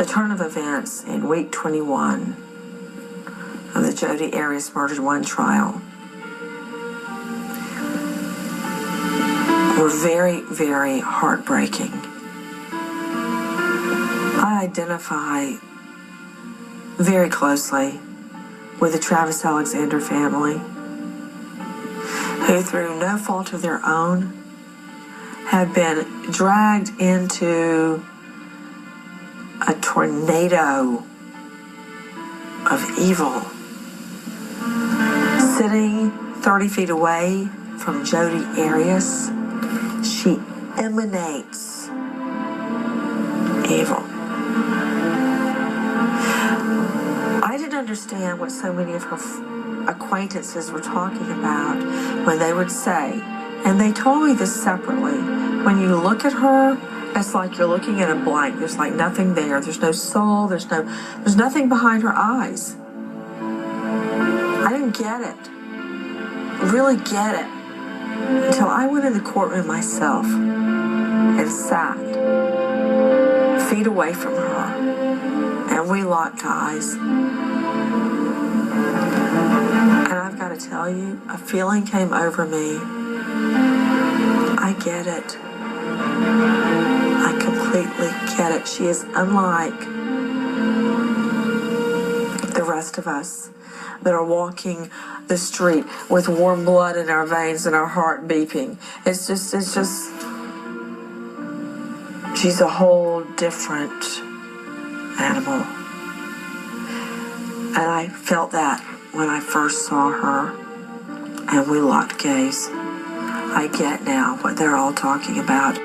The turn of events in week 21 of the Jodi Arias Murder 1 trial were very, very heartbreaking. I identify very closely with the Travis Alexander family, who through no fault of their own have been dragged into a tornado of evil. Sitting 30 feet away from Jodi Arias, she emanates evil. I didn't understand what so many of her acquaintances were talking about when they would say, and they told me this separately, when you look at her, it's like you're looking at a blank. There's like nothing there. There's no soul. There's nothing behind her eyes. I didn't get it. Really get it. Until I went in the courtroom myself and sat feet away from her. And we locked eyes. And I've got to tell you, a feeling came over me. I get it. I completely get it. She is unlike the rest of us that are walking the street with warm blood in our veins and our heart beeping. It's just, she's a whole different animal. And I felt that when I first saw her and we locked gaze. I get now what they're all talking about.